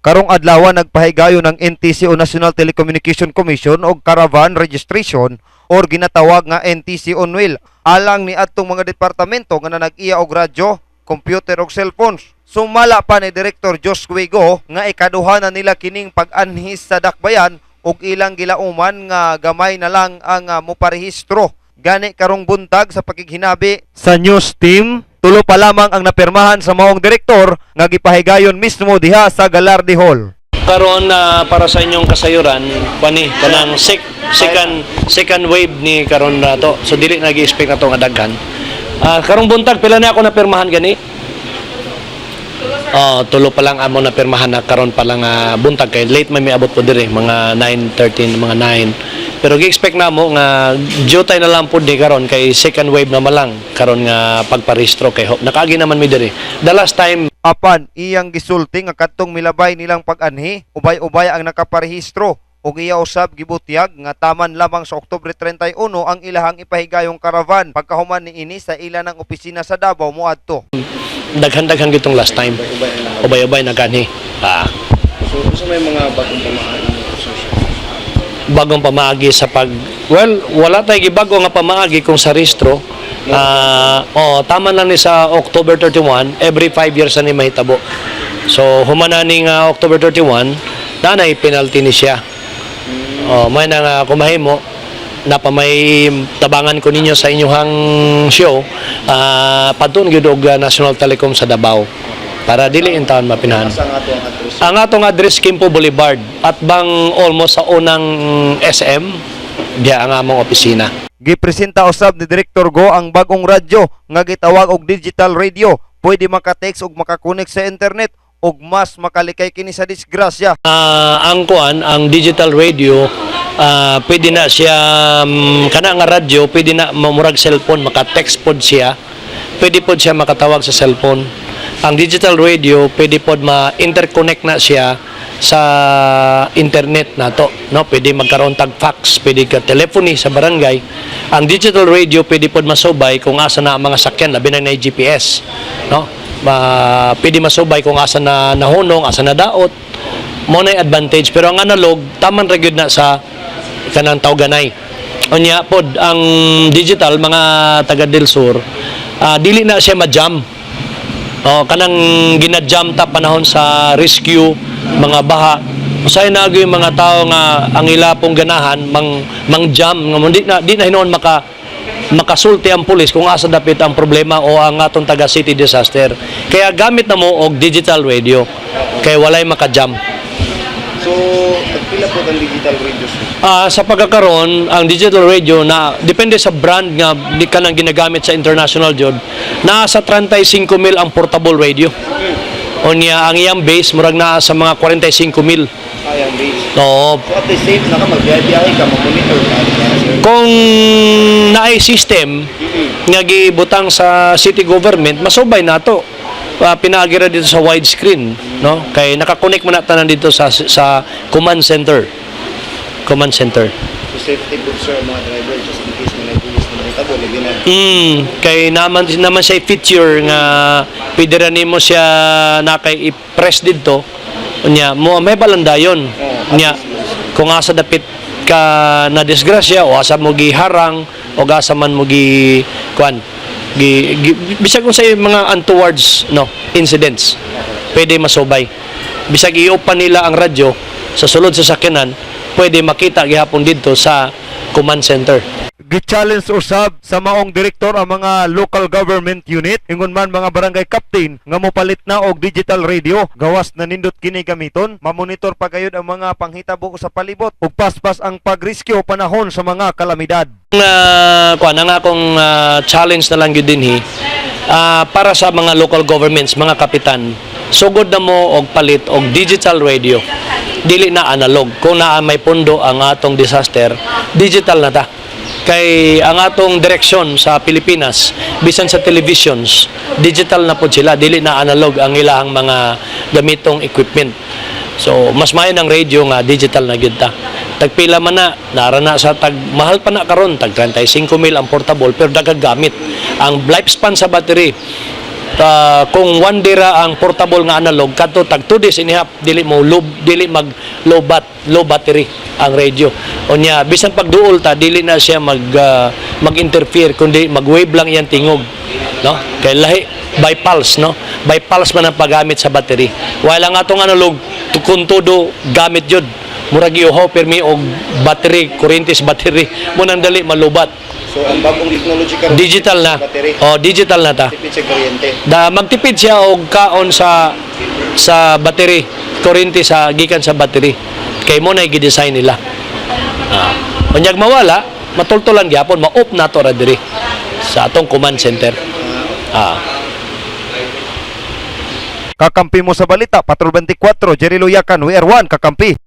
Karong adlaw nagpahigayon ng NTC o National Telecommunication Commission og caravan registration or ginatawag nga NTC on wheel alang ni adtong mga departamento nga nag-iya og radyo, computer ug cellphones. Sumala pa ni Director Josue Go nga ikaduha na nila kining pag-anhis sa dakbayan ug ilang gilauman nga gamay na lang ang moparehistro. Gani karong buntag sa pakighinabi sa news team, tulo pa lamang ang napirmahan sa maong direktor nga gipahigayon mismo diha sa Galardi Hall. Karon para sa inyong kasayuran, kanang second wave ni karon na to. So dili nag-expect na to nga daghan. Karong buntag pila na ako napirmahan gani? Tulo pa lang amo napirmahan na karon pa lang buntag kay late may abot po dire mga 9:13 mga 9. Pero gi-expect na mo nga jutay na lang pud ni karon kay second wave na malang karon nga pagparehistro kay nakaagi naman mi dire. The last time Apan iyang gisulti nga kadtong milabay nilang pag-anhi, ubay-ubay ang nakaparehistro ug iya usab gibutyag nga taman lamang sa Oktubre 31 ang ilahang ipahigayong karavan pagkahuman ni ini sa ila ng opisina sa Davao moadto. Daghan-daghan gitong last time. Ubay-ubay nagani. So may mga bagong pamaagi Bagong pamaagi sa wala tay gibago nga pamaagi kung sa rehistro. Tama lang ni sa October 31, every 5 years na ni mahitabo. So humana ning October 31, nanay penalty ni siya. May nang kumahimo napamay tabangan ko ninyo sa inyong show padton gyud og National Telecom sa Davao para dili in taon mapinahan. Ang atong address Kimpo Boulevard at bang almost sa unang SM diya ang among opisina. Gipresenta usab ni Director Go ang bagong radyo nga gitawag og digital radio. Pwede maka-text ug maka-connect sa internet ug mas makalikay kini sa disgrasya. Ang digital radio pwede na siya kana nga radyo pwede na mamurag cellphone maka-text pod siya. Pwede pod siya makatawag sa cellphone. Ang digital radio pwede pod ma-interconnect na siya sa internet nato, no? Pwede magkaroon tag fax, pwede ka telephony sa barangay. Ang digital radio pwede pod masubay kung asa na ang mga sakyan labi na GPS, no? Pwede masubay kung asa na nahunong, asa na daot. Mo na advantage, pero ang analog taman ra gyud na sa kanang tawganay. Unya pod ang digital mga taga Del Sur, dili na siya ma-jam. Kanang ginajam ta panahon sa rescue, mga baha. Usay na yung mga tao nga ang ila pong ganahan mang-jam nga di na hinuon makasulti ang pulis kung asa dapit ang problema o ang atong taga city disaster. Kaya gamit na mo og digital radio kay walay maka-jam. So, pila po ang digital radio? Sa pagkakaroon, ang digital radio na depende sa brand nga di ka nang ginagamit sa international jud, nasa 35,000 ang portable radio. Unya ang iyang base murag na sa mga 45,000. Ang base. Oo. So, at the safe na ka, magbiyahe ka, mag-monitor ka. Kung naay system nga gibutang sa city government, masubay nato. Pinaagi dito sa widescreen, no? Kay naka-connect mo na tanan dito sa command center. Command center. So, safety po sir, mga driver, just in case may nagpulis na mahitabo, libi na. Kay naman siya feature nga pwede rin mo siya nakay i-press dito. Unya, may balandayon. Unya, kung asa dapit ka na disgrasya o asa mo giharang o asa man mo bisag kung sa mga untowards incidents pwede masubay, bisag i-open nila ang radyo sa sulod sa sakyanan, pwede makita gihapon dito sa command center. Gi-challenge usab sa maong direktor ang mga local government unit ingon man mga barangay captain nga mopalit na og digital radio gawas na nindot kini gamiton, mamonitor pa gayud ang mga panghitabo sa palibot ug paspas ang pagrescue panahon sa mga kalamidad. Ang akong challenge na lang yun din para sa mga local governments, mga kapitan, sugod na mo og palit og digital radio, dili na analog. Kung naa may pundo ang atong disaster, digital na ta. Kay ang atong direksyon sa Pilipinas, bisan sa televisions, digital na po sila, dili na analog ang ilang mga gamitong equipment. So mas mayon ang radio nga digital na gyud ta. Tagpila man na narana sa mahal pa na karon tag 35,000 ang portable pero dagag gamit. Ang lifespan sa battery kung one dira ang portable nga analog kadto tag 2 days and a half dili mag low battery ang radio. Unya bisan pagduol ta dili na siya mag-interfere kundi mag-wave lang yan tingog, no? Kay lahi by pulse, no? By pulse man ang paggamit sa battery. Wala nga atong analog kung todo gamit jud murag iuhaw permi og battery, kuryentes battery mo nang dali malubat. So ang bagong technology karon Digital na. battery. Digital na ta. Tipid sa kuryente. Magtipid siya og kaon sa battery, kuryente sa gikan sa battery. Kay mo na i-design nila. Unyag mawala, matultulan gyapon, ma-off na to ra diri sa atong command center. Kakampi mo sa balita, Patrol 24, Jerry Luyakan, we are one, kakampi.